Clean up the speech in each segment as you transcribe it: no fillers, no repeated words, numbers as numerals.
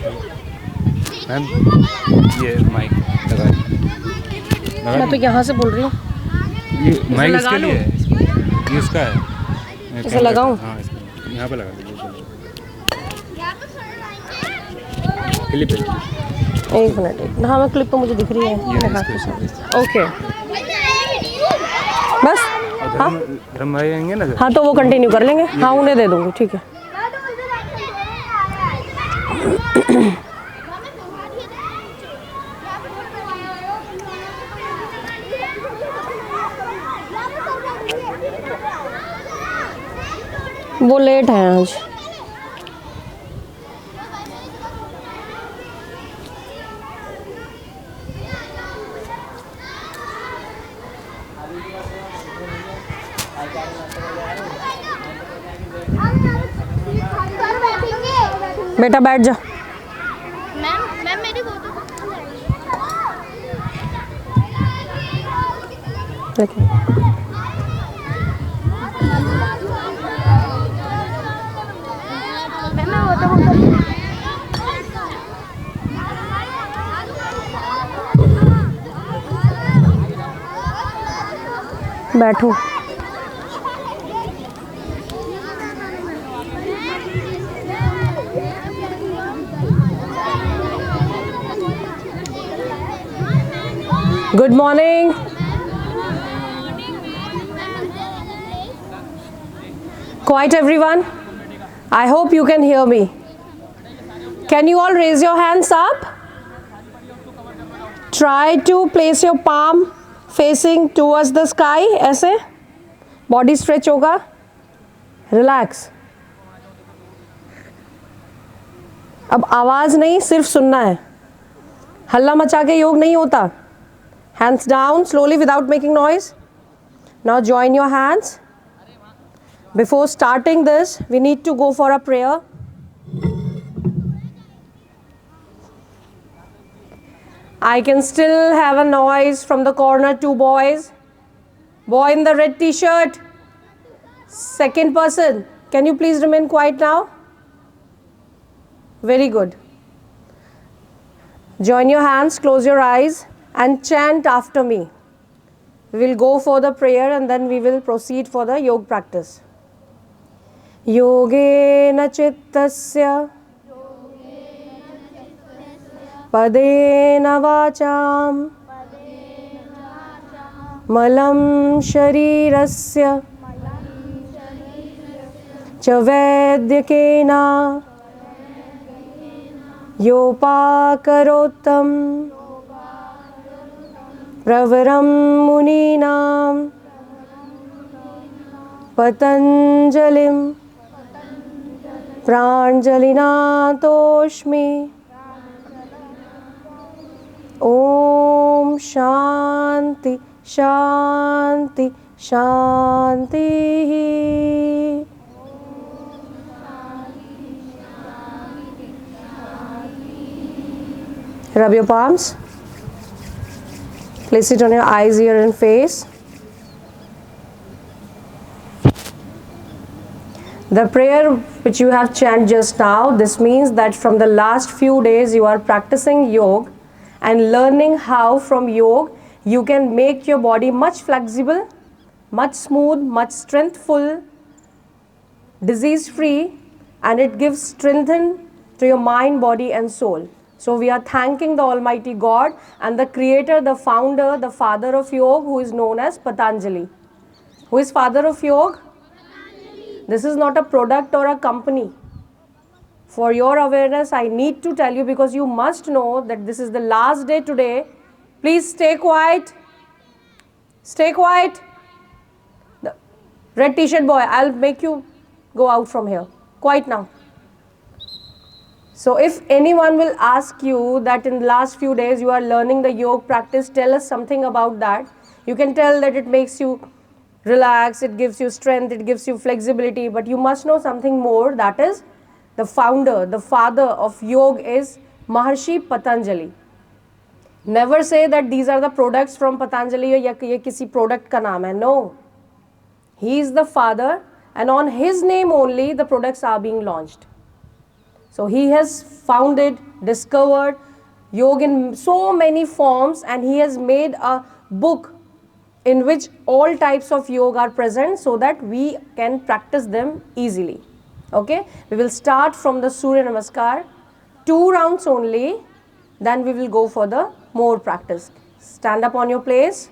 Ma'am ये mic लगा मैं तो यहाँ से बोल रही हूँ। ये माइक लगा इसके लूं? लिए है, ये उसका है। इसे लगाऊं? हाँ यहाँ पे लगा दीजिए। क्लिप है। एक मिनट। हाँ मैं क्लिप तो मुझे दिख रही है। ओके बस। हाँ धर्म भाई आएंगे ना। हाँ तो वो कंटिन्यू कर लेंगे। हाँ उन्हें दे दूँगी, ठीक है। वो लेट है आज। बेटा बैठ जा। मैम मेरी फोटो देखिए बैठो। Good morning. Quiet everyone. I hope you can hear me. Can you all raise your hands up? Try to place your palm facing towards the sky. ऐसे body stretch होगा. Relax. अब आवाज़ नहीं, सिर्फ सुनना है। हल्ला मचा के योग नहीं होता। Hands down slowly without making noise. Now join your hands. Before starting this, we need to go for a prayer. I can still have a noise from the corner. Two boys. Boy in the red t-shirt. Second person. Can you please remain quiet now? Very good. Join your hands, close your eyes and chant after me. We will go for the prayer and then we will proceed for the yoga practice. योगेन चित्तस्य पदेन वाचां मलं शरीरस्य च वैद्यकेन योपाकरोत्तं प्रवरं मुनीनां पतञ्जलिं प्राञ्जलिना तोष्मि। ओम शांति शांति शांति। Rub your palms. Place it on your eyes, ear and face. The prayer which you have chanted just now, this means that from the last few days you are practicing yoga and learning how from yoga you can make your body much flexible, much smooth, much strengthful, disease free, and it gives strength to your mind, body and soul. So we are thanking the Almighty God and the creator, the founder, the father of yoga, who is known as Patanjali. Who is father of yoga? This is not a product or a company. For your awareness, I need to tell you, because you must know that this is the last day today. Please stay quiet. Stay quiet. The red t-shirt boy, I'll make you go out from here. Quiet now. So if anyone will ask you that in the last few days you are learning the yoga practice, tell us something about that. You can tell that it makes you relax, it gives you strength, it gives you flexibility, but you must know something more. That is, the founder, the father of yoga is Maharshi Patanjali. Never say that these are the products from Patanjali or ye kisi product ka naam hai. No. He is the father and on his name only the products are being launched. So he has founded, discovered yoga in so many forms, and he has made a book in which all types of yoga are present so that we can practice them easily. Okay, we will start from the Surya Namaskar, 2 rounds only, then we will go for the more practice. Stand up on your place,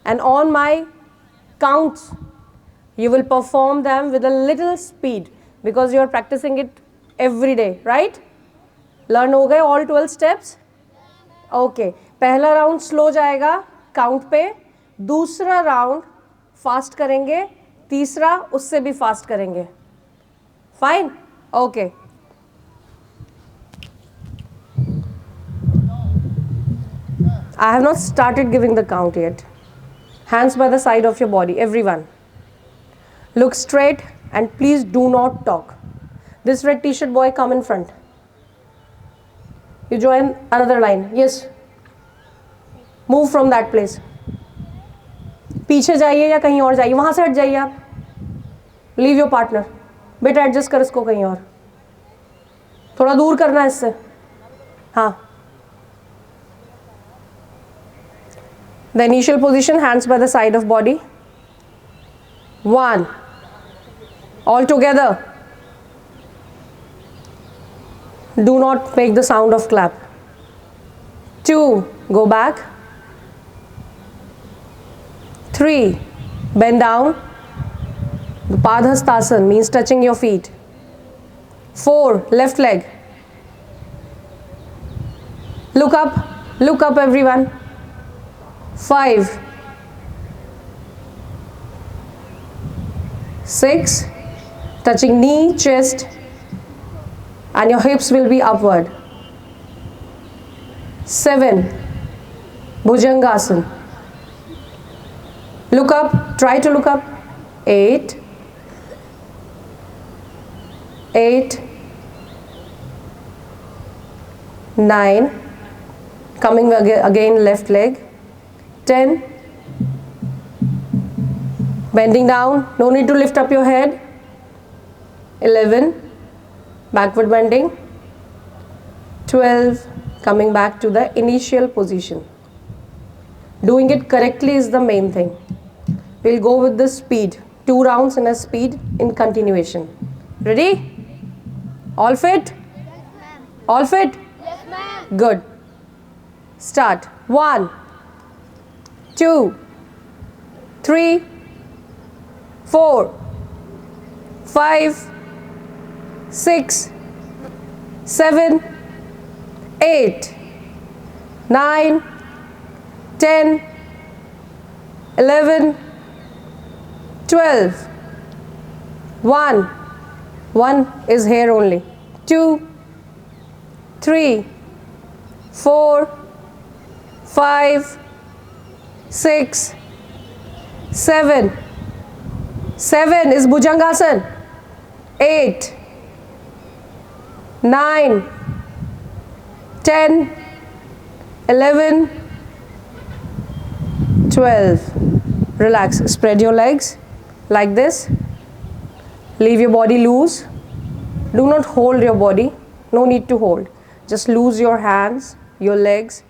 and on my counts, you will perform them with a little speed because you are practicing it every day, right? Learn हो गए all 12 steps? Okay, पहला round slow जाएगा count पे, दूसरा round fast करेंगे, तीसरा उससे भी फास्ट करेंगे. Fine? Okay. I have not started giving the count yet. Hands by the side of your body, everyone. Look straight and please do not talk. This red t-shirt boy, come in front. You join another line. Yes. Move from that place. पीछे जाइए या कहीं और जाइए, वहाँ से हट जाइए आप. Leave your partner. बेटा एडजस्ट कर इसको कहीं और. थोड़ा दूर करना है इससे. हाँ. The initial position, hands by the side of body. 1. All together. Do not make the sound of clap. 2. Go back. 3. Bend down. The Padhastasana means touching your feet. 4. Left leg. Look up everyone. 5. 6. Touching knee, chest, and your hips will be upward. 7. Bhujangasana. Look up, try to look up. 8. 9. Coming again left leg. 10. Bending down, no need to lift up your head. 11. Backward bending. 12. Coming back to the initial position. Doing it correctly is the main thing. We'll go with the speed. 2 rounds in a speed in continuation. Ready? All fit? All fit? Yes, ma'am. Good. Start. 1, 2, 3, 4, 5, 6, 7, 8, 9, 10, 11, 12. 1. 1 is here only. 2, 3, 4, 5, 6, 7. 7 is Bhujangasana. 8, 9, 10, 11, 12. Relax. Spread your legs like this. Leave your body loose. Do not hold your body. No need to hold. Just loose your hands, your legs,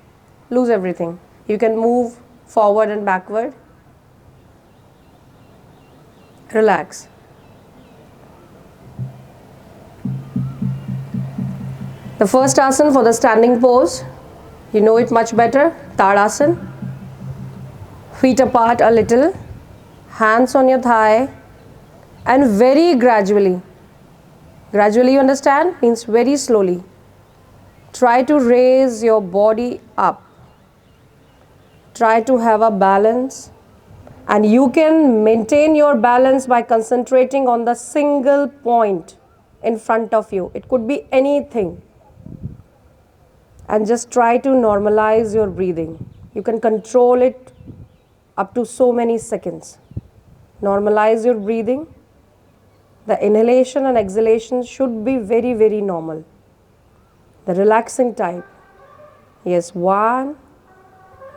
loose everything. You can move forward and backward. Relax. The first asana for the standing pose, you know it much better, Tadasana. Feet apart a little, hands on your thigh, and very gradually, you understand, means very slowly, try to raise your body up. Try to have a balance, and you can maintain your balance by concentrating on the single point in front of you. It could be anything. And just try to normalize your breathing. You can control it up to so many seconds. Normalize your breathing. The inhalation and exhalation should be very, very normal. The relaxing type. Yes, 1.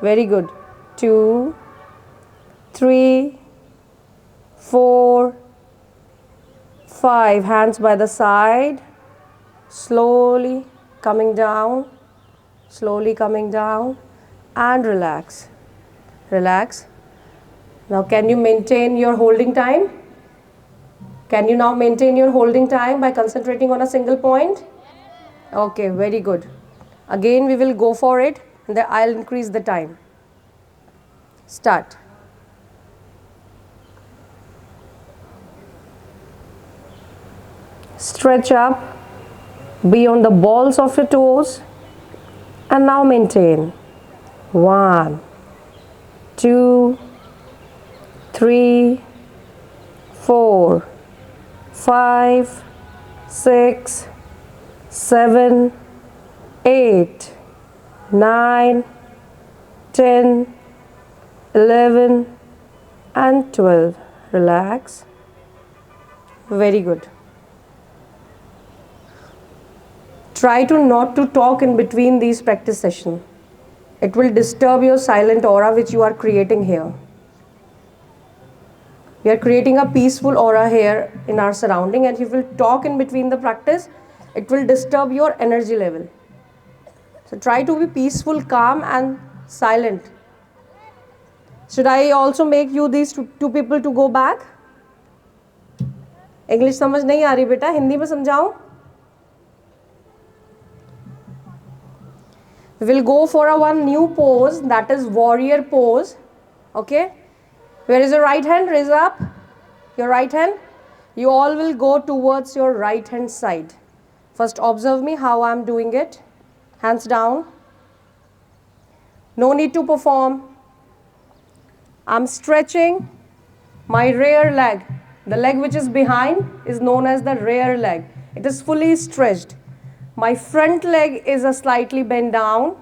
Very good. 2, 3, 4, 5. Hands by the side. slowly coming down, and relax. Relax. Now can you maintain your holding time? Can you now maintain your holding time by concentrating on a single point? Okay, very good. Again we will go for it and then I'll increase the time. Start. Stretch up, be on the balls of your toes, and now maintain. 1, 2, 3, 4, 5, 6, 7, 8, 9, 10, 11, and 12. Relax. Very good. Try to not to talk in between these practice sessions. It will disturb your silent aura which you are creating here. We are creating a peaceful aura here in our surrounding, and if you will talk in between the practice, it will disturb your energy level. So try to be peaceful, calm and silent. Should I also make you these two people to go back? English समझ नहीं आ रही बेटा, हिंदी में समझाऊं? We will go for a one new pose, that is warrior pose. Okay, where is your right hand? Raise up your right hand. You all will go towards your right hand side. First observe me how I am doing it. Hands down. No need to perform. I am stretching my rear leg. The leg which is behind is known as the rear leg. It is fully stretched. My front leg is a slightly bent down.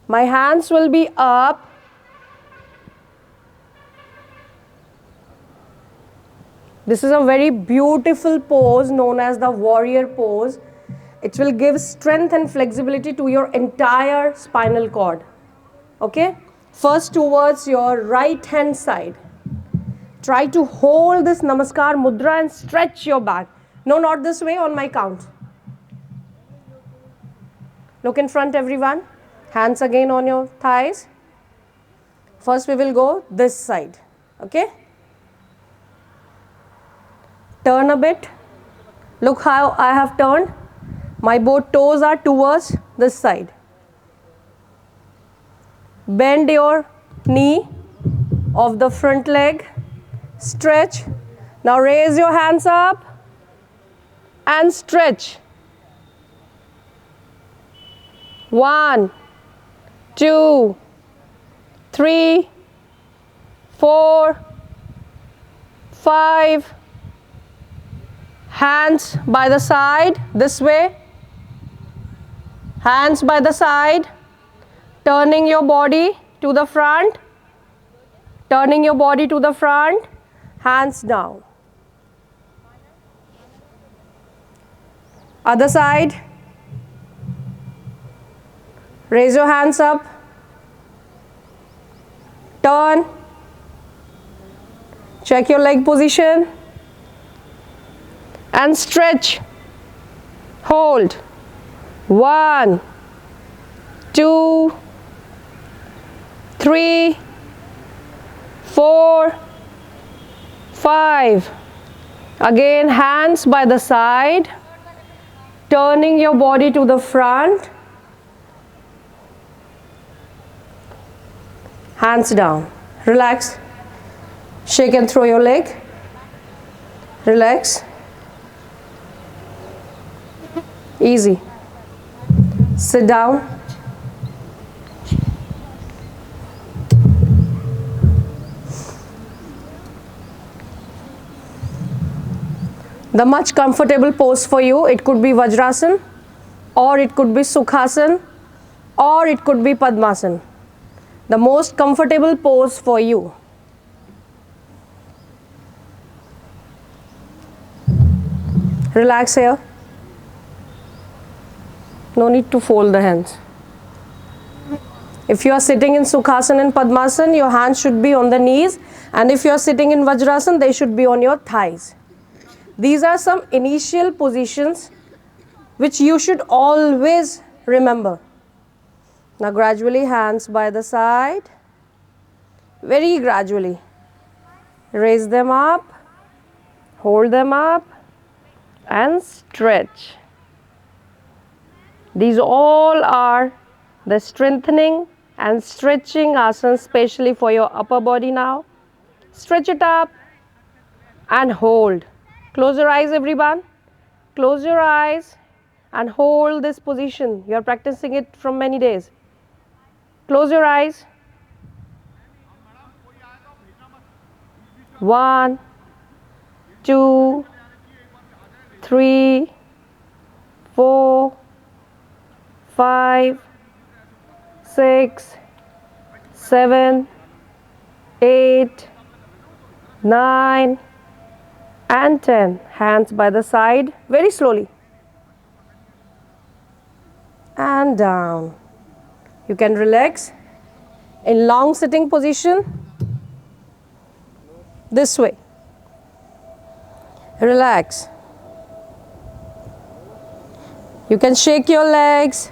My hands will be up. This is a very beautiful pose known as the warrior pose. It will give strength and flexibility to your entire spinal cord. Okay? First towards your right hand side. Try to hold this Namaskar Mudra and stretch your back. No, not this way, on my count. Look in front everyone. Hands again on your thighs. First we will go this side. Okay? Turn a bit. Look how I have turned. My both toes are towards this side. Bend your knee of the front leg. Stretch. Now raise your hands up and stretch. 1, 2, 3, 4, 5. Hands by the side, this way. Hands by the side. Turning your body to the front. Turning your body to the front. Hands down. Other side. Raise your hands up. Turn. Check your leg position. And stretch. Hold. 1, 2, 3, 4, 5. Again, hands by the side. Turning your body to the front. Hands down. Relax. Shake and throw your leg. Relax. Easy. Sit down. The much comfortable pose for you, it could be Vajrasan, or it could be Sukhasan, or it could be Padmasan. The most comfortable pose for you. Relax here. No need to fold the hands. If you are sitting in Sukhasan and Padmasan, your hands should be on the knees, and if you are sitting in Vajrasan, they should be on your thighs. These are some initial positions which you should always remember. Now gradually hands by the side, very gradually. Raise them up, hold them up and stretch. These all are the strengthening and stretching asanas, especially for your upper body now. Stretch it up and hold. Close your eyes, everyone. Close your eyes and hold this position. You are practicing it from many days. Close your eyes. 1, 2, 3, 4, 5, 6, 7, 8, 9 and 10. Hands by the side, very slowly. And down. You can relax in long sitting position this way. Relax. You can shake your legs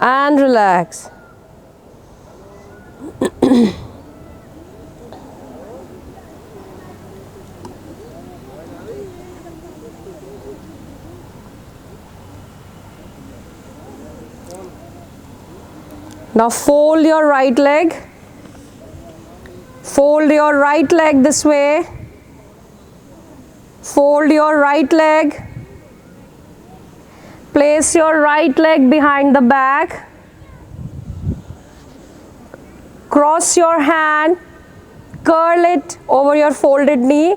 and relax. Now fold your right leg. Fold your right leg this way. Fold your right leg. Place your right leg behind the back. Cross your hand. Curl it over your folded knee.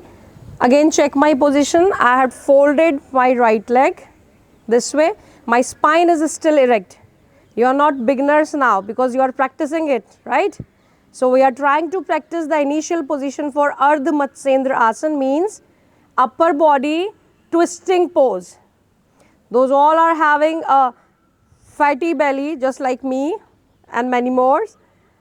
Again check my position. I have folded my right leg this way. My spine is still erect. You are not beginners now because you are practicing it, right? So we are trying to practice the initial position for Ardha Matsyendraa Asana, means upper body twisting pose. Those all are having a fatty belly just like me and many more.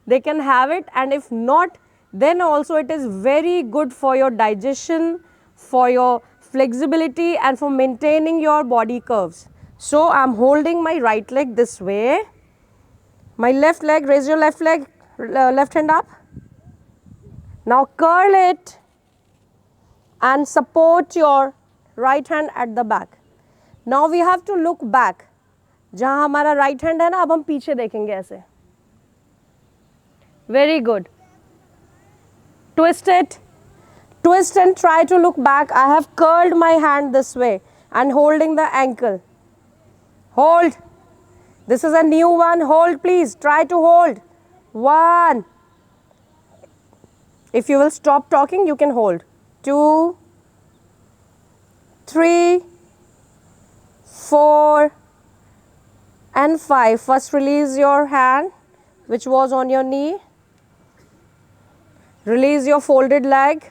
They can have it, and if not, then also it is very good for your digestion, for your flexibility and for maintaining your body curves. So I am holding my right leg this way. My left leg, raise your left leg, left hand up. Now curl it and support your right hand at the back. Now we have to look back. जहाँ हमारा right hand है ना, अब हम पीछे देखेंगे ऐसे. Very good. Twist it. Twist and try to look back. I have curled my hand this way and holding the ankle. Hold. This is a new one. Hold, please. Try to hold. 1. If you will stop talking, you can hold. 2, 3, 4 and 5. First release your hand which was on your knee. Release your folded leg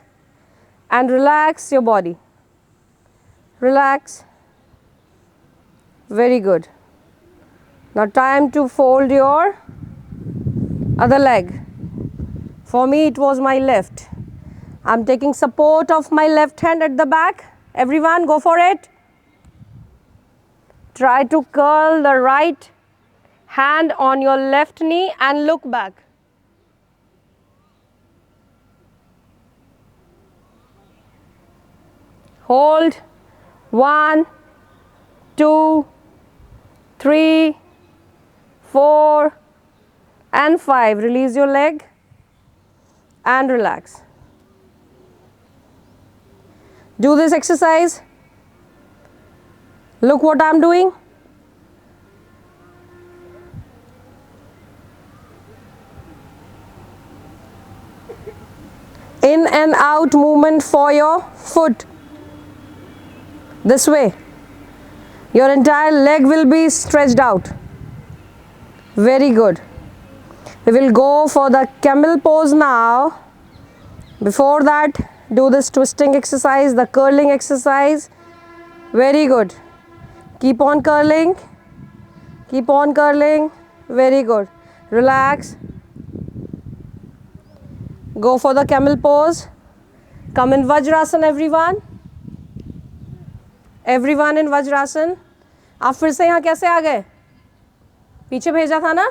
and relax your body. Relax. Very good. Now time to fold your other leg. For me it was my left. I am taking support of my left hand at the back. Everyone go for it. Try to curl the right hand on your left knee and look back. Hold. 1, 2, 3, 4 and 5. Release your leg and relax. Do this exercise. Look what I am doing. In and out movement for your foot. This way. Your entire leg will be stretched out. Very good. We will go for the camel pose now. Before that, do this twisting exercise, the curling exercise. Very good. Keep on curling. Keep on curling. Very good. Relax. Go for the camel pose. Come in Vajrasana, everyone. Everyone in Vajrasana. आप फिर से यहाँ कैसे आ गए? पीछे भेजा था ना?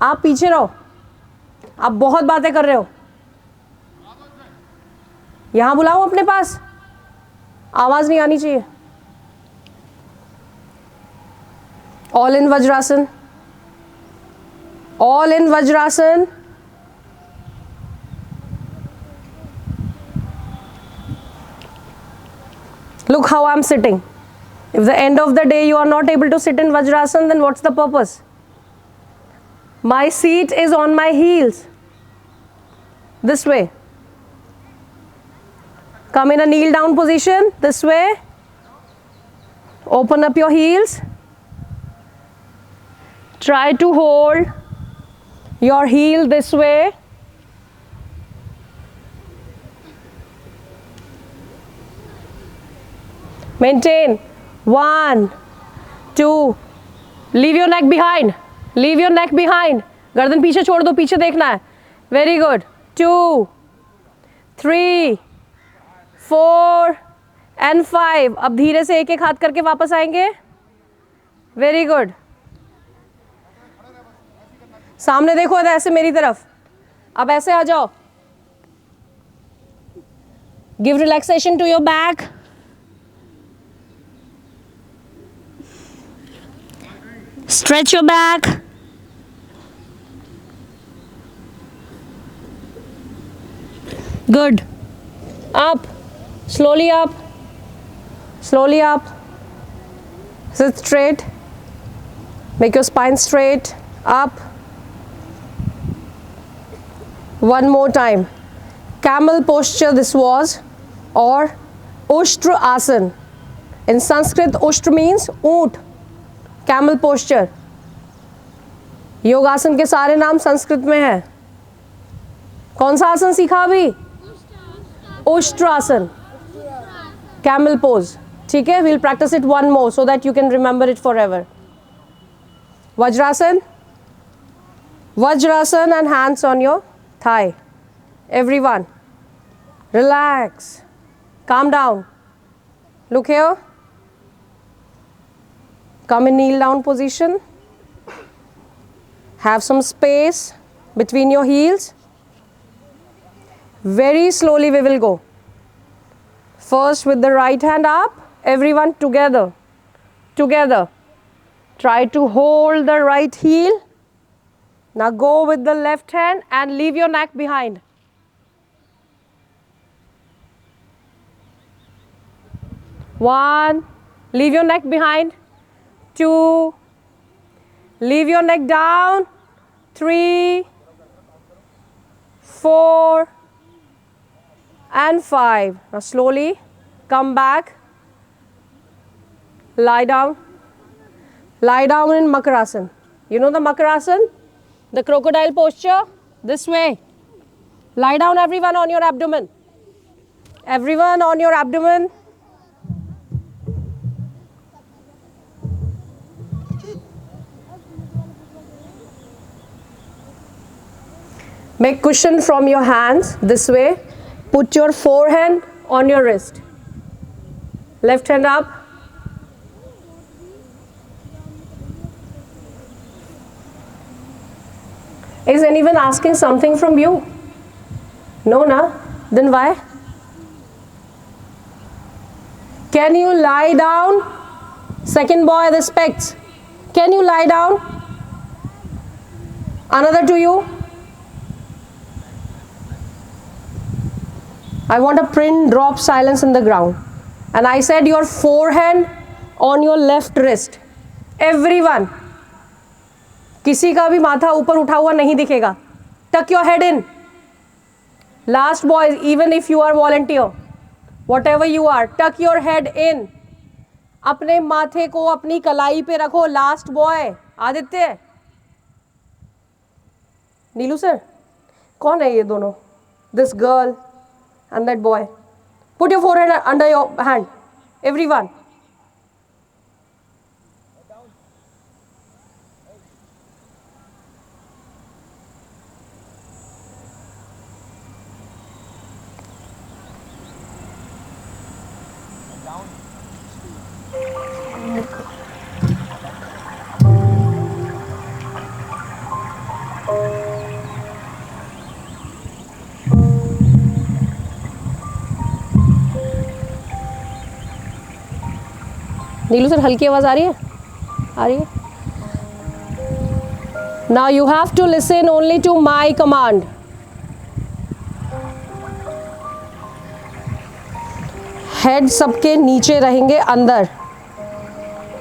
आप पीछे रहो, आप बहुत बातें कर रहे हो। यहाँ बुलाओ अपने पास, आवाज नहीं आनी चाहिए। All in vajrasana, all in vajrasana. Look how I'm sitting. If the end of the day you are not able to sit in Vajrasan, then what's the purpose? My seat is on my heels. This way. Come in a kneel down position. This way. Open up your heels. Try to hold your heel this way. Maintain. 1, 2. Leave your neck behind. Leave your neck behind. गर्दन पीछे छोड़ दो, पीछे देखना है. Very good. 2, 3, 4 and 5. अब धीरे से एक एक हाथ करके वापस आएंगे. Very good. सामने देखो ऐसे मेरी तरफ. अब ऐसे आ जाओ. Give relaxation to your back. Stretch your back. Good. Up. Slowly up. Slowly up. Sit straight. Make your spine straight. Up. One more time. Camel posture this was, or Ushtra Asana. In Sanskrit, Ushtra means ऊंट. Camel posture. योगासन के सारे नाम संस्कृत में है. कौन सा आसन सीखा अभी? उष्ट्रासन. Camel pose. ठीक है, we'll practice it one more so that you can remember it forever. Vajrasan. Vajrasan and hands on your thigh. Everyone, relax. Calm down. Look here. Come in kneel down position. Have some space between your heels. Very slowly we will go. First with the right hand up. Everyone together. Together. Try to hold the right heel. Now go with the left hand and leave your neck behind. One. Leave your neck behind. 2, leave your neck down. 3, 4 and 5. Now slowly come back. Lie down. Lie down in Makarasana. You know the Makarasana? The crocodile posture? This way. Lie down everyone on your abdomen. Everyone on your abdomen. Make cushion from your hands this way. Put your forehand on your wrist. Left hand up. Is anyone asking something from you? No, na? Then why? Can you lie down? Second boy, the specs. Can you lie down? Another to you. I want a pin drop silence in the ground. And I said your forehand on your left wrist. Everyone. किसी का भी माथा ऊपर उठा हुआ नहीं दिखेगा. Tuck your head in. Last boys, even if you are volunteer, whatever you are, tuck your head in. अपने माथे को अपनी कलाई पे रखो. Last boy, Aditya. Neelu sir, कौन है ये दोनों? This girl and that boy. Put your forehead under your hand. Everyone. Neelu sir हल्की आवाज़ आ रही है? आ रही है? Now you have to listen only to my command. Head सबके नीचे रहेंगे अंदर.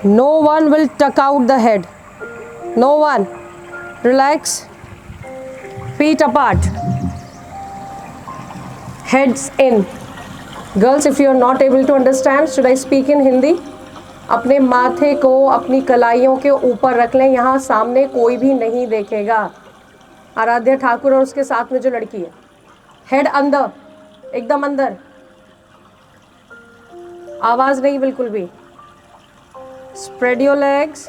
No one will tuck out the head. No one. Relax. Feet apart. Heads in. Girls, if you are not able to understand, should I speak in Hindi? अपने माथे को अपनी कलाइयों के ऊपर रख लें. यहाँ सामने कोई भी नहीं देखेगा. आराध्या ठाकुर और उसके साथ में जो लड़की है. हेड अंदर, एकदम अंदर. आवाज़ नहीं बिल्कुल भी. Spread your legs.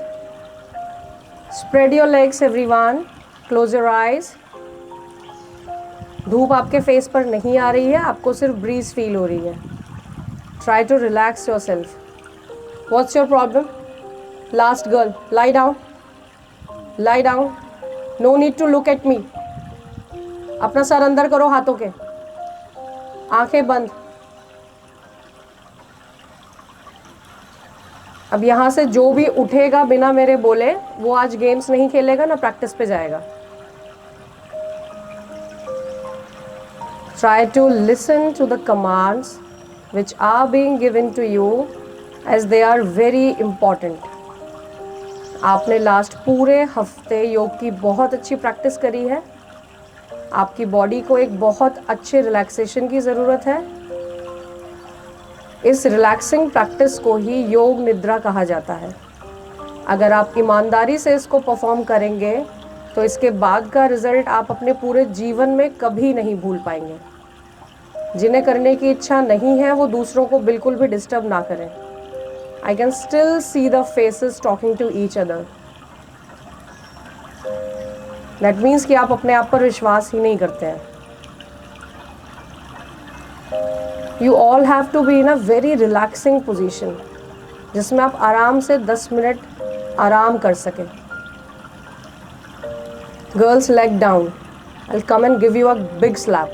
Spread your legs everyone. Close your eyes. धूप आपके फेस पर नहीं आ रही है, आपको सिर्फ ब्रीज फील हो रही है. Try to relax yourself. What's your problem? Last girl, lie down. Lie down. No need to look at me. अपना सर अंदर करो हाथों के. आंखें बंद. अब यहाँ से जो भी उठेगा बिना मेरे बोले वो आज गेम्स नहीं खेलेगा ना प्रैक्टिस पे जाएगा. Try to listen to the commands which are being given to you as they are very important. आपने लास्ट पूरे हफ्ते योग की बहुत अच्छी प्रैक्टिस करी है. आपकी बॉडी को एक बहुत अच्छे रिलैक्सेशन की ज़रूरत है. इस रिलैक्सिंग प्रैक्टिस को ही योग निद्रा कहा जाता है. अगर आप ईमानदारी से इसको परफॉर्म करेंगे तो इसके बाद का रिज़ल्ट आप अपने पूरे जीवन में कभी नहीं भूल पाएंगे. जिन्हें करने की इच्छा नहीं है वो दूसरों को बिल्कुल भी डिस्टर्ब ना करें. I can still see the faces talking to each other. That means कि आप अपने आप पर विश्वास ही नहीं करते हैं. You all have to be in a very relaxing position जिसमें आप आराम से 10 मिनट आराम कर सकें. Girls, leg down. I'll come and give you a big slap.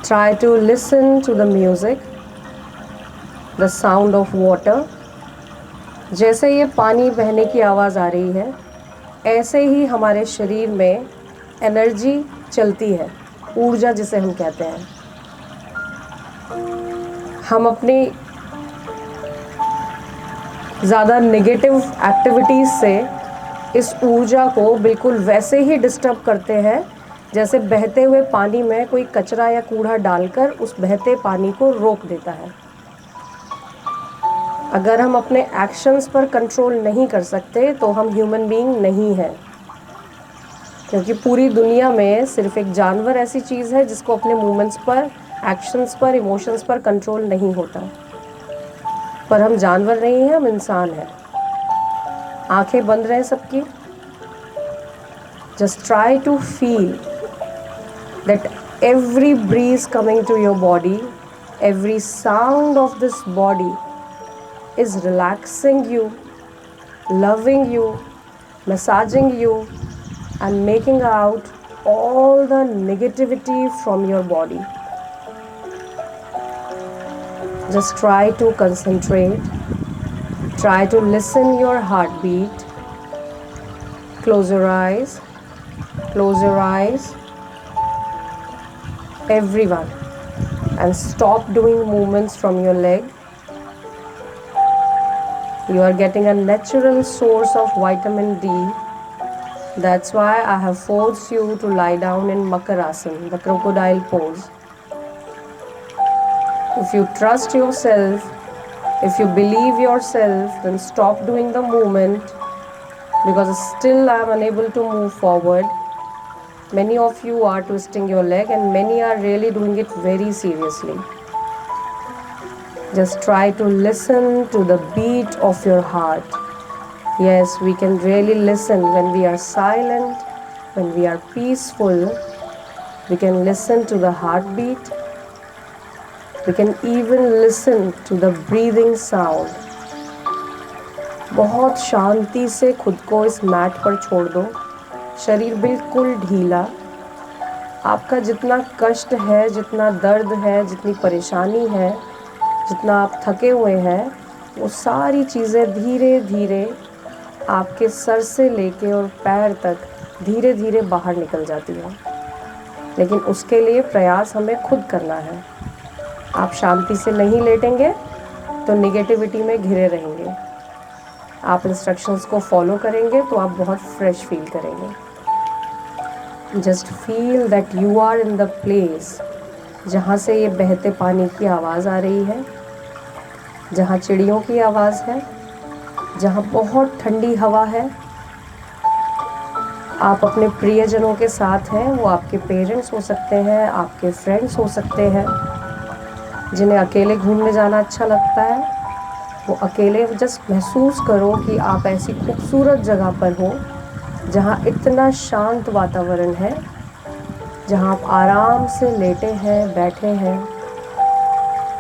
Try to listen to the music, the sound of water. जैसे ये पानी बहने की आवाज़ आ रही है ऐसे ही हमारे शरीर में एनर्जी चलती है. ऊर्जा जिसे हम कहते हैं. हम अपनी ज़्यादा नेगेटिव एक्टिविटीज़ से इस ऊर्जा को बिल्कुल वैसे ही डिस्टर्ब करते हैं जैसे बहते हुए पानी में कोई कचरा या कूड़ा डालकर उस बहते पानी को रोक देता है. अगर हम अपने एक्शंस पर कंट्रोल नहीं कर सकते तो हम ह्यूमन बीइंग नहीं हैं. क्योंकि पूरी दुनिया में सिर्फ एक जानवर ऐसी चीज़ है जिसको अपने मूवमेंट्स पर, एक्शंस पर, इमोशंस पर कंट्रोल नहीं होता. पर हम जानवर नहीं हैं, हम इंसान हैं. आंखें बंद रहें सबकी. Just try to feel that every breeze coming to your body, every sound of this body is relaxing you, loving you, massaging you and making out all the negativity from your body. Just try to concentrate. Try to listen your heartbeat. Close your eyes. Close your eyes. Everyone. And stop doing movements from your leg. You are getting a natural source of vitamin D. That's why I have forced you to lie down in Makarasana, the crocodile pose. If you trust yourself, if you believe yourself, then stop doing the movement because still I am unable to move forward. Many of you are twisting your leg and many are really doing it very seriously. Just try to listen to the beat of your heart. Yes, we can really listen when we are silent, when we are peaceful. We can listen to the heartbeat. We can even listen to the breathing sound. बहुत शांति से खुद को इस mat पर छोड़ दो. शरीर बिल्कुल ढीला. आपका जितना कष्ट है, जितना दर्द है, जितनी परेशानी है, जितना आप थके हुए हैं वो सारी चीज़ें धीरे धीरे आपके सर से लेके और पैर तक धीरे धीरे बाहर निकल जाती हैं। लेकिन उसके लिए प्रयास हमें खुद करना है। आप शांति से नहीं लेटेंगे तो निगेटिविटी में घिरे रहेंगे। आप इंस्ट्रक्शंस को फॉलो करेंगे तो आप बहुत फ्रेश फील करेंगे। Just feel that you are in the place जहाँ से ये बहते पानी की आवाज़ आ रही है, जहाँ चिड़ियों की आवाज़ है, जहाँ बहुत ठंडी हवा है। आप अपने प्रियजनों के साथ हैं, वो आपके पेरेंट्स हो सकते हैं, आपके फ्रेंड्स हो सकते हैं। जिन्हें अकेले घूमने जाना अच्छा लगता है वो अकेले जस्ट महसूस करो कि आप ऐसी खूबसूरत जगह पर हो जहाँ इतना शांत वातावरण है, जहाँ आप आराम से लेटे हैं, बैठे हैं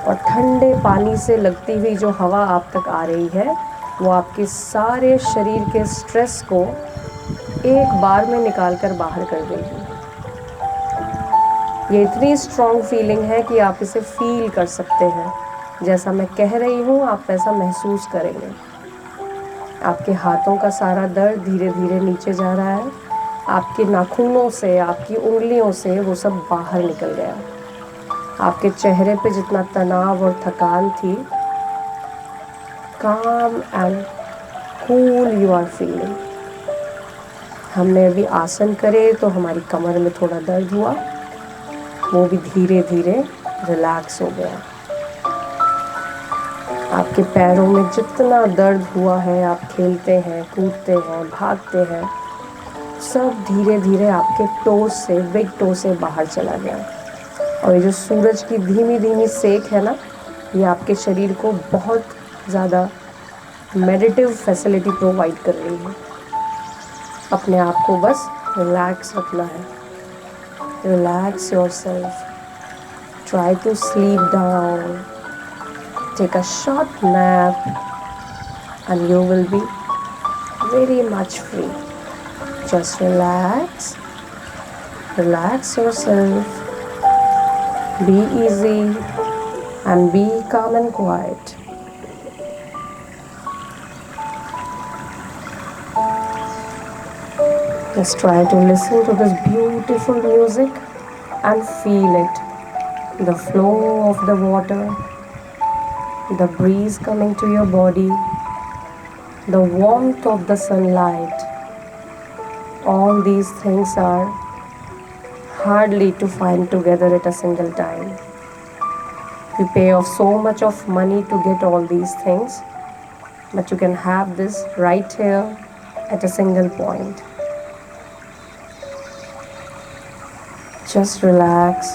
और ठंडे पानी से लगती हुई जो हवा आप तक आ रही है वो आपके सारे शरीर के स्ट्रेस को एक बार में निकाल कर बाहर कर देगी। ये इतनी स्ट्रॉन्ग फीलिंग है कि आप इसे फील कर सकते हैं। जैसा मैं कह रही हूँ आप वैसा महसूस करेंगे। आपके हाथों का सारा दर्द धीरे धीरे नीचे जा रहा है। आपके नाखूनों से, आपकी उंगलियों से वो सब बाहर निकल गया। आपके चेहरे पे जितना तनाव और थकान थी, calm and cool you are feeling. हमने अभी आसन करे तो हमारी कमर में थोड़ा दर्द हुआ, वो भी धीरे धीरे रिलैक्स हो गया। आपके पैरों में जितना दर्द हुआ है, आप खेलते हैं, कूदते हैं, भागते हैं, सब धीरे धीरे आपके टोस से, बिग टो से बाहर चला गया। और ये जो सूरज की धीमी धीमी सेक है ना, ये आपके शरीर को बहुत ज़्यादा मेडिटेटिव फैसिलिटी प्रोवाइड कर रही है। अपने आप को बस रिलैक्स रखना है। Relax yourself, try to sleep down, take a short nap and you will be very much free. Just relax, relax yourself, be easy and be calm and quiet. Just try to listen to this beautiful music and feel it, the flow of the water, the breeze coming to your body, the warmth of the sunlight. All these things are hardly to find together at a single time. We pay off so much of money to get all these things, but you can have this right here at a single point. Just relax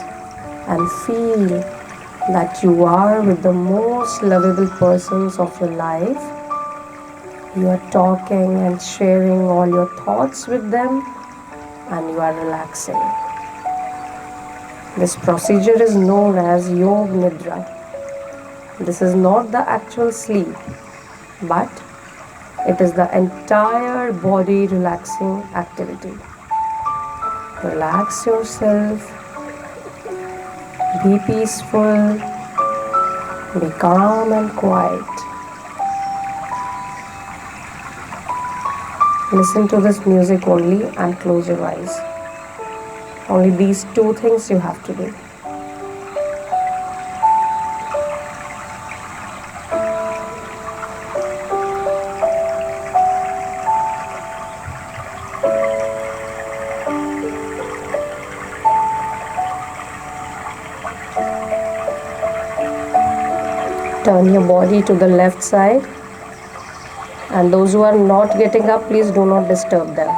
and feel that you are with the most lovable persons of your life. You are talking and sharing all your thoughts with them and you are relaxing. This procedure is known as Yog Nidra. This is not the actual sleep, but it is the entire body relaxing activity. Relax yourself. Be peaceful, be calm and quiet. Listen to this music only and close your eyes. Only these two things you have to do. Turn your body to the left side, and those who are not getting up, please do not disturb them.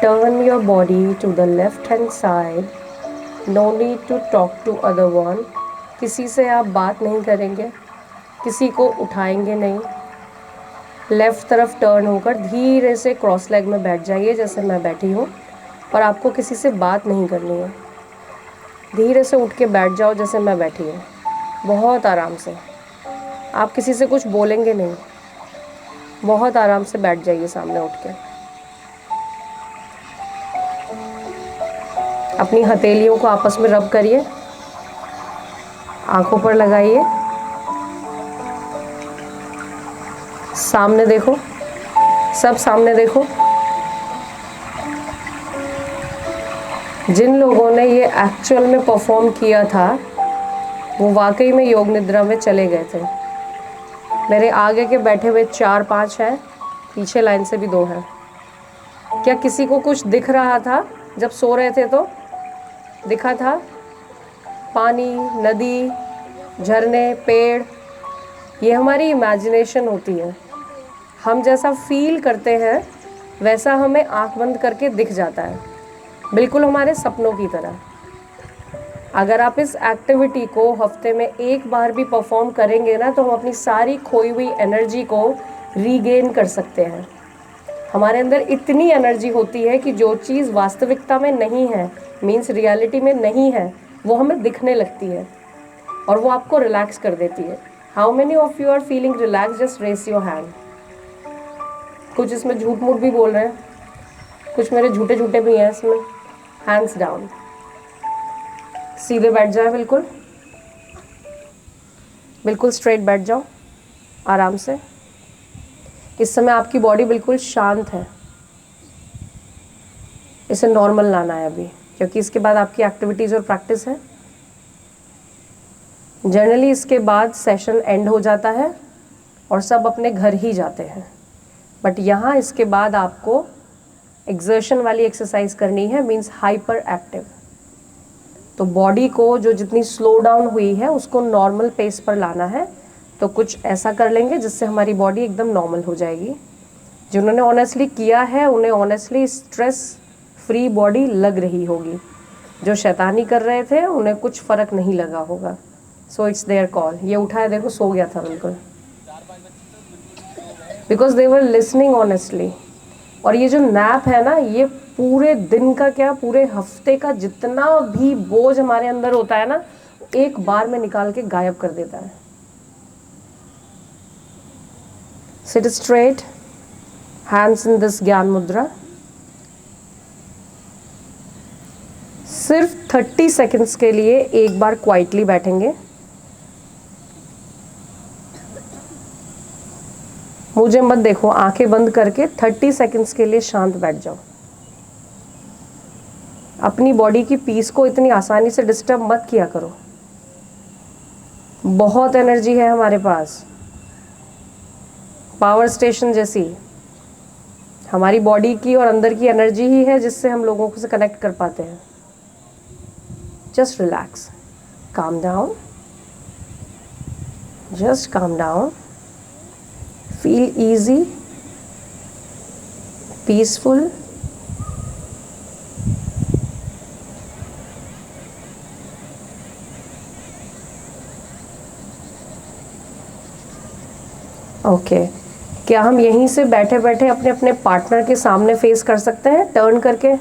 Turn your body to the left hand side. No need to talk to other one. किसी से आप बात नहीं करेंगे, किसी को उठाएंगे नहीं। लेफ़्ट तरफ टर्न होकर धीरे से क्रॉस लेग में बैठ जाइए जैसे मैं बैठी हूँ, और आपको किसी से बात नहीं करनी है। धीरे से उठ के बैठ जाओ जैसे मैं बैठी हूँ, बहुत आराम से। आप किसी से कुछ बोलेंगे नहीं, बहुत आराम से बैठ जाइए सामने उठ के। अपनी हथेलियों को आपस में रब करिए, आंखों पर लगाइए सामने देखो, सब सामने देखो। जिन लोगों ने ये एक्चुअल में परफॉर्म किया था वो वाकई में योग निद्रा में चले गए थे। मेरे आगे के बैठे हुए 4-5 हैं, पीछे लाइन से भी 2 हैं। क्या किसी को कुछ दिख रहा था जब सो रहे थे? तो दिखा था पानी, नदी, झरने, पेड़। ये हमारी इमेजिनेशन होती है। हम जैसा फील करते हैं वैसा हमें आंख बंद करके दिख जाता है, बिल्कुल हमारे सपनों की तरह। अगर आप इस एक्टिविटी को हफ्ते में 1 बार भी परफॉर्म करेंगे ना तो हम अपनी सारी खोई हुई एनर्जी को रीगेन कर सकते हैं। हमारे अंदर इतनी एनर्जी होती है कि जो चीज़ वास्तविकता में नहीं है, मीन्स रियलिटी में नहीं है, वो हमें दिखने लगती है और वो आपको रिलैक्स कर देती है। How many of you are feeling relax? Just raise your hand. कुछ इसमें झूठ मूठ भी बोल रहे हैं, कुछ मेरे झूठे झूठे भी हैं इसमें। हैंड्स डाउन, सीधे बैठ जाए, बिल्कुल बिल्कुल स्ट्रेट बैठ जाओ आराम से। इस समय आपकी बॉडी बिल्कुल शांत है। इसे नॉर्मल लाना है अभी, क्योंकि इसके बाद आपकी एक्टिविटीज़ और प्रैक्टिस है। जनरली इसके बाद सेशन एंड हो जाता है और सब अपने घर ही जाते हैं, बट यहाँ इसके बाद आपको एक्सर्शन वाली एक्सरसाइज करनी है, मीन्स हाइपर एक्टिव। तो बॉडी को जो जितनी स्लो डाउन हुई है उसको नॉर्मल पेस पर लाना है। तो कुछ ऐसा कर लेंगे जिससे हमारी बॉडी एकदम नॉर्मल हो जाएगी। जिन्होंने ऑनेस्टली किया है उन्हें ऑनेस्टली स्ट्रेस फ्री बॉडी लग रही होगी। जो शैतानी कर रहे थे उन्हें कुछ फ़र्क नहीं लगा होगा। So it's their call. ये उठा है, देखो सो गया था बिल्कुल, because they were listening honestly. और ये जो नैप है ना, ये पूरे दिन का क्या, पूरे हफ्ते का जितना भी बोझ हमारे अंदर होता है ना, एक बार में निकाल के गायब कर देता है। Seat straight, hands in this ज्ञान मुद्रा। सिर्फ 30 सेकेंड्स के लिए एक बार क्वाइटली बैठेंगे। मुझे मत देखो, आंखें बंद करके 30 सेकेंड्स के लिए शांत बैठ जाओ। अपनी बॉडी की पीस को इतनी आसानी से डिस्टर्ब मत किया करो। बहुत एनर्जी है हमारे पास, पावर स्टेशन जैसी। हमारी बॉडी की और अंदर की एनर्जी ही है जिससे हम लोगों से कनेक्ट कर पाते हैं। Just relax, calm down, just calm down, feel easy, peaceful. Okay, क्या हम यहीं से बैठे बैठे अपने अपने पार्टनर के सामने फेस कर सकते हैं, टर्न करके?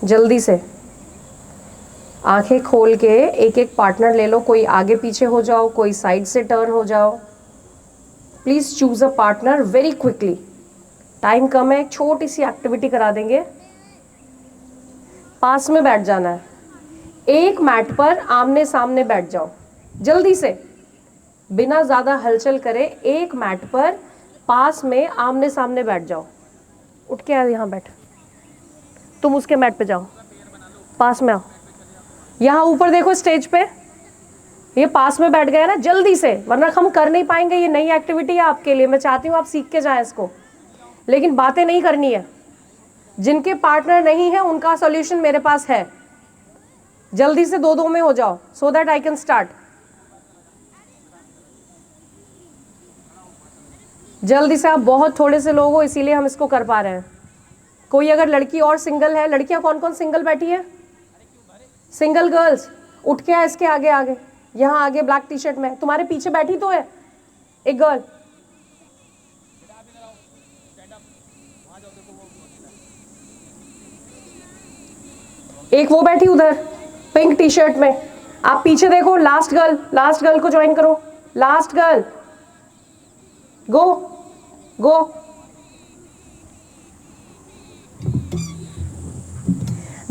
जल्दी से आंखें खोल के एक एक पार्टनर ले लो। कोई आगे पीछे हो जाओ, कोई साइड से टर्न हो जाओ। Please choose a partner very quickly. Time कम है, एक छोटी सी एक्टिविटी करा देंगे। पास में बैठ जाना है, एक मैट पर आमने सामने बैठ जाओ। जल्दी से, बिना ज़्यादा हलचल करे, एक मैट पर पास में आमने सामने बैठ जाओ। उठ के आ, यहाँ बैठ, तुम उसके मैट पे जाओ, पास में आओ। यहाँ ऊपर देखो स्टेज पे, ये पास में बैठ गया ना, जल्दी से, वरना हम कर नहीं पाएंगे। ये नई एक्टिविटी है आपके लिए, मैं चाहती हूँ आप सीख के जाएं इसको, लेकिन बातें नहीं करनी है। जिनके पार्टनर नहीं है उनका सॉल्यूशन मेरे पास है। जल्दी से दो दो में हो जाओ, so that I can start. जल्दी से, आप बहुत थोड़े से लोग हो इसीलिए हम इसको कर पा रहे हैं। कोई अगर लड़की और सिंगल है, लड़कियां कौन कौन सिंगल बैठी है? सिंगल गर्ल्स, उठ के आ इसके आगे आगे, यहाँ आगे ब्लैक टी शर्ट में, तुम्हारे पीछे बैठी तो है एक गर्ल। एक वो बैठी उधर पिंक टी शर्ट में, आप पीछे देखो। लास्ट गर्ल को ज्वाइन करो। Last girl, go go.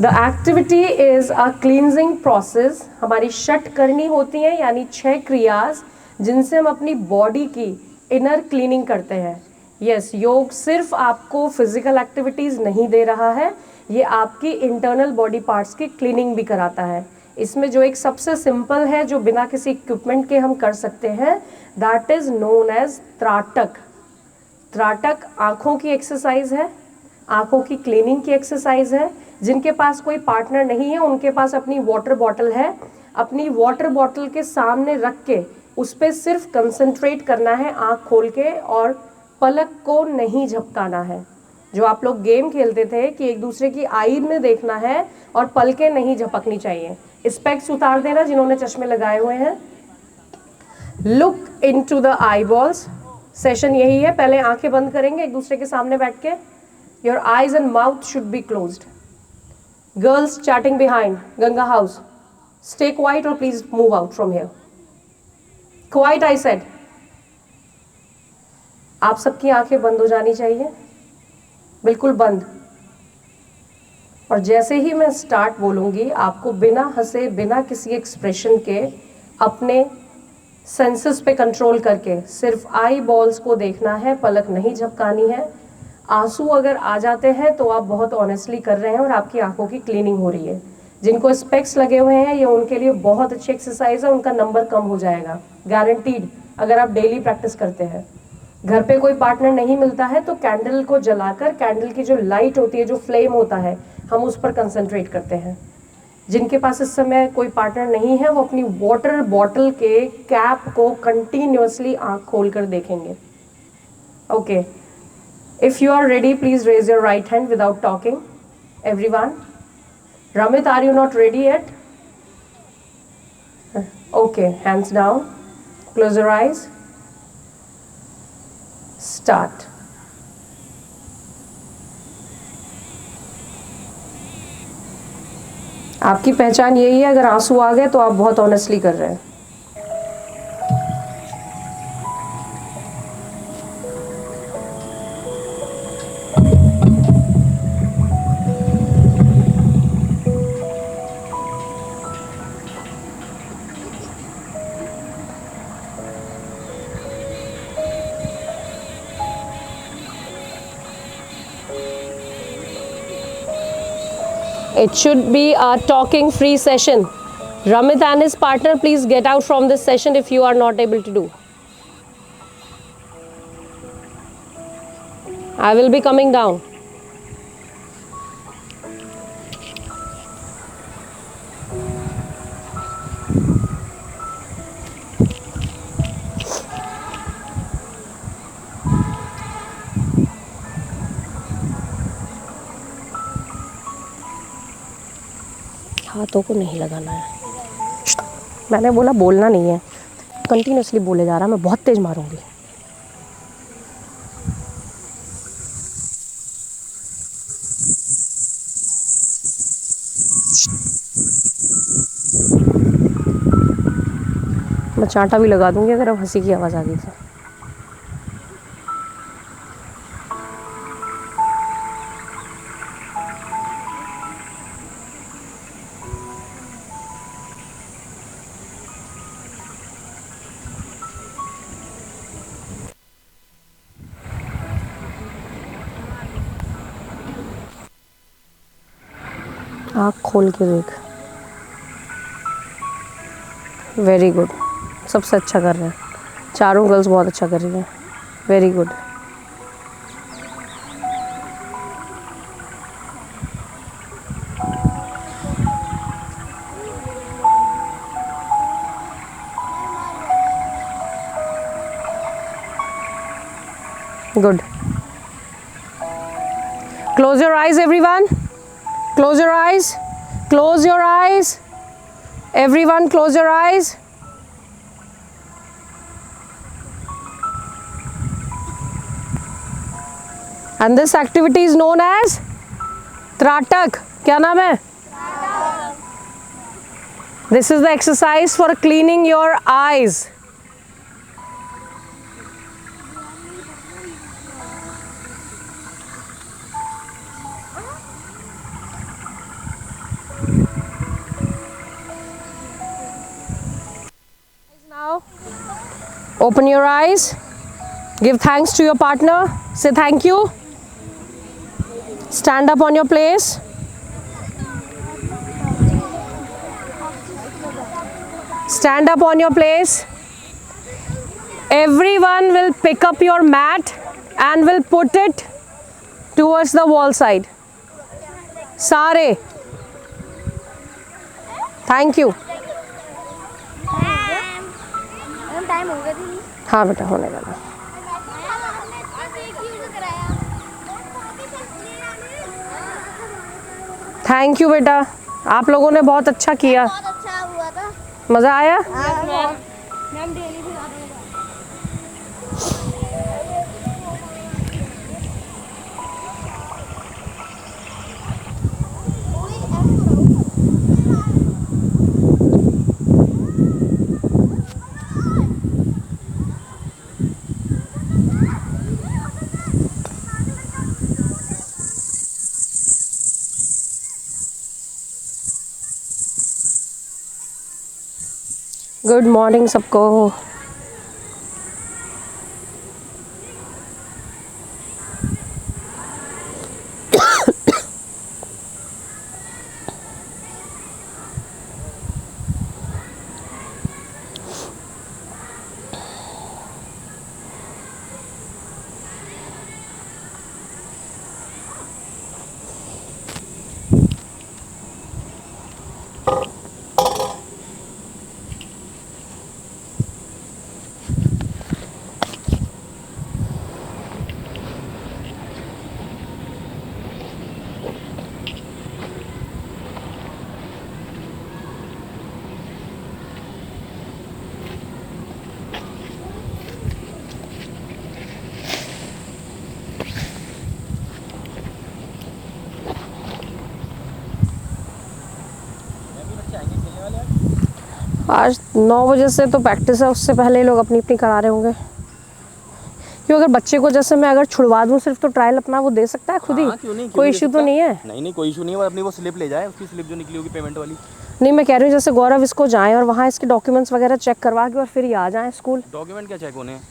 The activity is a cleansing process. हमारी षट करनी होती है, यानी 6 क्रियाज जिनसे हम अपनी बॉडी की इनर क्लीनिंग करते हैं। यस, योग सिर्फ आपको फिजिकल एक्टिविटीज़ नहीं दे रहा है, ये आपकी इंटरनल बॉडी पार्ट्स की क्लीनिंग भी कराता है। इसमें जो एक सबसे सिंपल है जो बिना किसी इक्विपमेंट के हम कर सकते हैं, दैट इज़ नोन एज त्राटक। त्राटक आँखों की एक्सरसाइज है, आँखों की क्लीनिंग की एक्सरसाइज है। जिनके पास कोई पार्टनर नहीं है उनके पास अपनी वाटर बॉटल है, अपनी वाटर बॉटल के सामने रख के उस पर सिर्फ कंसंट्रेट करना है आँख खोल के, और पलक को नहीं झपकाना है। जो आप लोग गेम खेलते थे कि एक दूसरे की आई में देखना है और पलकें नहीं झपकनी चाहिए। स्पेक्स उतार देना जिन्होंने चश्मे लगाए हुए हैं। Look into the I balls. Session यही है, पहले आंखें बंद करेंगे एक दूसरे के सामने बैठ के। Your eyes and mouth should be closed. Girls chatting behind, Ganga house, stay quiet और please move out from here. Quiet I said. आप सबकी आंखें बंद हो जानी चाहिए, बिल्कुल बंद। और जैसे ही मैं स्टार्ट बोलूँगी आपको बिना हंसे, बिना किसी एक्सप्रेशन के, अपने सेंसेस पे कंट्रोल करके सिर्फ आई बॉल्स को देखना है, पलक नहीं झपकानी है। आंसू अगर आ जाते हैं तो आप बहुत ऑनेस्टली कर रहे हैं और आपकी आंखों की क्लीनिंग हो रही है। जिनको स्पेक्स लगे हुए हैं ये उनके लिए बहुत अच्छी एक्सरसाइज है, उनका नंबर कम हो जाएगा गारंटीड, अगर आप डेली प्रैक्टिस करते हैं। घर पे कोई पार्टनर नहीं मिलता है तो कैंडल को जलाकर, कैंडल की जो लाइट होती है, जो फ्लेम होता है, हम उस पर कंसंट्रेट करते हैं। जिनके पास इस समय कोई पार्टनर नहीं है वो अपनी वाटर बॉटल के कैप को कंटिन्यूअसली आँख खोल कर देखेंगे। Okay, if you are ready please raise your right hand without talking everyone. Ramit, are you not ready yet? Okay, hands down. Close your eyes. Start. आपकी पहचान यही है, अगर आंसू आ गए तो आप बहुत ऑनेस्टली कर रहे हैं। It should be a talking free session. Ramit and his partner, please get out from this session if you are not able to do. I will be coming down. हाथों को नहीं लगाना है। मैंने बोला बोलना नहीं है, कंटिन्यूसली बोले जा रहा, मैं बहुत तेज मारूंगी। मैं चांटा भी लगा दूंगी अगर अब हंसी की आवाज़ आ गई तो। आँख खोल के देख। वेरी गुड, सबसे अच्छा कर रहे हैं, चारों गर्ल्स बहुत अच्छा कर रही हैं। Very good. Good. Close your eyes everyone. Close your eyes. Close your eyes. Everyone, close your eyes. And this activity is known as Tratak. क्या नाम है? This is the exercise for cleaning your eyes. Now, open your eyes. Give thanks to your partner. Say thank you. Stand up on your place. Stand up on your place. Everyone will pick up your mat and will put it towards the wall side. Sare. Thank you. Time हो गया थी। हाँ बेटा होने वाला। Thank you बेटा, आप लोगों ने बहुत अच्छा किया। बहुत अच्छा हुआ था। मज़ा आया? मैम डेली भी आते हैं। गुड मॉर्निंग सबको। आज 9 बजे से तो प्रैक्टिस है, उससे पहले ही लोग अपनी अपनी करा रहे होंगे। क्यों अगर बच्चे को जैसे मैं अगर छुड़वा दूं सिर्फ तो ट्रायल अपना वो दे सकता है खुद ही? क्यों नहीं, कोई इश्यू तो नहीं है? नहीं कोई इशू नहीं है। अपनी वो स्लिप ले जाए, उसकी स्लिप जो निकली होगी पेमेंट वाली। नहीं मैं कह रही हूँ जैसे गौरव इसको जाए और वहाँ इसके डॉक्यूमेंट्स वगैरह चेक करवा के और फिर ये आ जाए स्कूल। डॉक्यूमेंट क्या चेक होने हैं?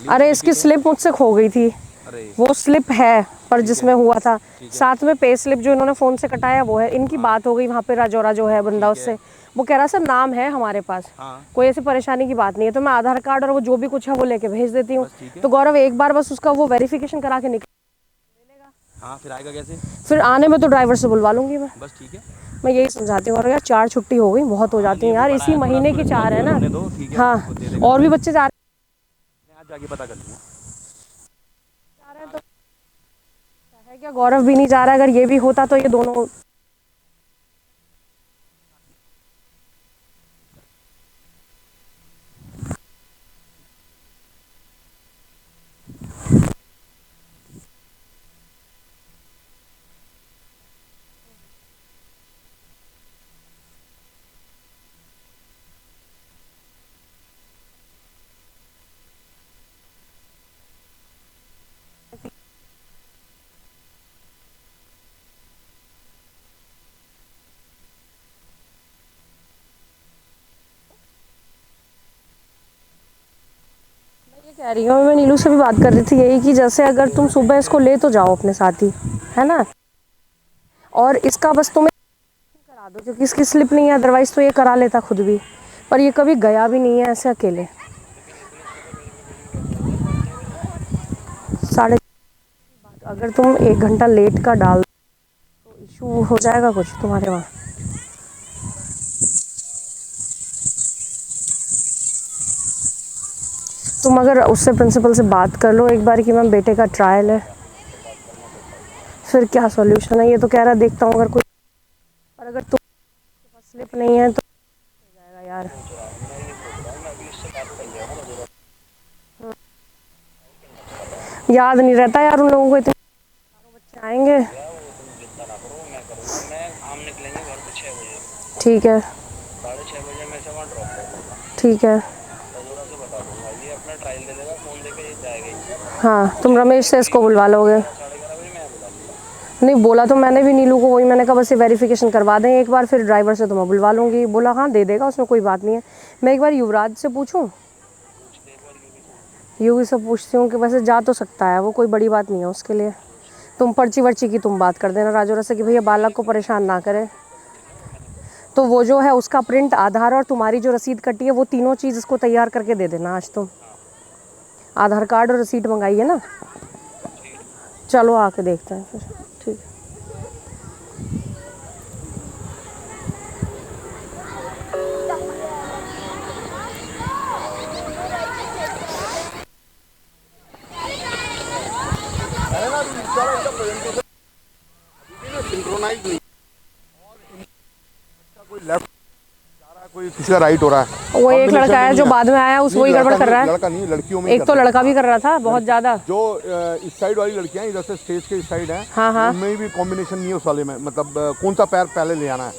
अरे इसकी स्लिप मुझसे खो गई थी। अरे वो स्लिप है पर जिसमें हुआ था, साथ में पे स्लिप जो इन्होंने फ़ोन से कटाया वो है। इनकी बात हो गई वहाँ पे, राजौरा जो है बंदा उससे, वो कह रहा सर नाम है हमारे पास, हाँ। कोई ऐसी परेशानी की बात नहीं है, तो मैं आधार कार्ड और वो जो भी कुछ है वो लेके भेज देती हूँ। ठीक है। तो गौरव एक बार बस उसका वो वेरिफिकेशन करा के निकल। हाँ फिर आएगा कैसे? फिर आने में तो ड्राइवर से बुलवा लूंगी मैं। बस ठीक है। मैं यही समझाती हूँ। और यार 4 छुट्टी हो गई, बहुत हो जाती है यार, इसी महीने की 4 है ना। होने दो, ठीक है, हाँ वो दे देगा। और भी बच्चे जा रहे मैं आज जाके पता कर लूँगा। हैं तो है क्या, गौरव भी नहीं जा रहा है, अगर ये भी होता तो ये दोनों। कह रही हूँ मैं, नीलू से भी बात कर रही थी यही कि जैसे अगर तुम सुबह इसको ले तो जाओ अपने साथ ही, है ना, और इसका बस तुम्हें करा दो क्योंकि इसकी स्लिप नहीं है, अदरवाइज तो ये करा लेता खुद भी, पर ये कभी गया भी नहीं है ऐसे अकेले। 3:30 अगर तुम 1 घंटा लेट का डाल तो इशू हो जाएगा कुछ तुम्हारे वहाँ। तुम अगर उससे प्रिंसिपल से बात कर लो एक बार कि मैम बेटे का ट्रायल है, फिर क्या सॉल्यूशन है। ये तो कह रहा देखता हूँ अगर कोई, और अगर तुम स्लिप नहीं है तो हो जाएगा यार। याद नहीं रहता यार उन लोगों को, इतने बच्चे आएंगे। ठीक है ठीक है। हाँ तुम रमेश से इसको बुलवा लोगे? नहीं बोला तो मैंने भी नीलू को, वही मैंने कहा बस ये वेरिफिकेशन करवा दें एक बार, फिर ड्राइवर से तो मैं बुलवा लूँगी। बोला हाँ दे देगा, उसमें कोई बात नहीं है। मैं एक बार युवराज से पूछूं? यूँ ही सब पूछती हूँ कि वैसे जा तो सकता है, वो कोई बड़ी बात नहीं है उसके लिए। तुम पर्ची वर्ची की तुम बात कर देना राजौरा से कि भैया बालक को परेशान ना करे। तो वो जो है उसका प्रिंट, आधार और तुम्हारी जो रसीद कटी है, वो तीनों चीज़ इसको तैयार करके दे देना आज तुम। आधार कार्ड और रसीद मंगाई है ना? चलो आके देखते हैं फिर। ठीक है। सिंक्रोनाइज नहीं, कोई लेफ्ट जा रहा है, कोई किसी का राइट हो रहा है। वो एक लड़का है जो बाद में आया, उस वही गड़बड़ कर रहा है। लड़का नहीं, लड़कियों में एक तो लड़का भी कर रहा था बहुत ज्यादा। जो इस साइड वाली लड़कियां इधर से स्टेज के इस साइड है, हाँ हाँ, उनमें भी कॉम्बिनेशन नहीं है उस वाले में। मतलब कौन सा पैर पहले ले आना है,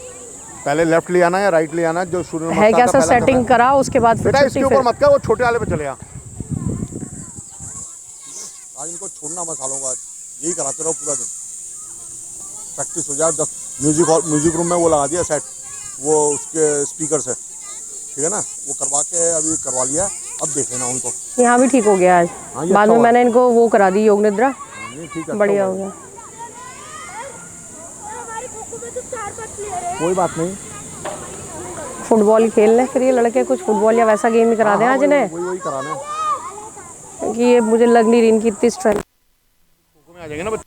पहले लेफ्ट ले आना है या राइट ले आना है, जो शुरू में है क्या सर? सेटिंग करा उसके बाद फिर बेटा छुट्टी। इसके ऊपर मत कर, वो छोटे वाले पे चले आ। आज इनको छोड़ना मत सालों का, यही कराते रहो पूरा दिन, प्रैक्टिस हो जाए। म्यूजिक रूम में वो लगा दिया सेट, वो उसके स्पीकर से, ठीक है ना, वो करवा के अभी करवा लिया। अब देख लेना उनको। यहाँ भी ठीक हो गया आज। बाद में मैंने इनको वो करा दी, योग निद्रा। बढ़िया हो गया। कोई बात नहीं, फुटबॉल खेल लें फिर ये लड़के, कुछ फुटबॉल या वैसा गेम ही करा दें आज इन्हें, वही कराना है। क्योंकि ये मुझे लग नहीं रही इनकी इतनी स्ट्रेंथ। में आ जाएंगे ना बच्चे।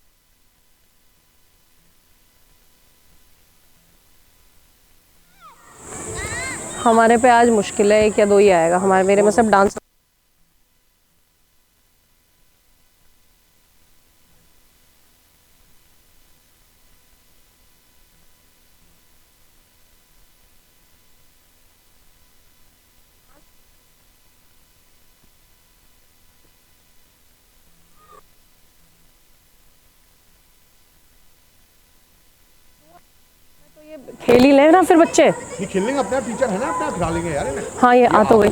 हमारे पे आज मुश्किल है, एक या दो ही आएगा हमारे, मेरे में सब डांस। खेल ही लें ना फिर बच्चे। ये खेलेंगे, अपने टीचर है ना, अपने खिला लेंगे यार। हाँ ये आ तो गई।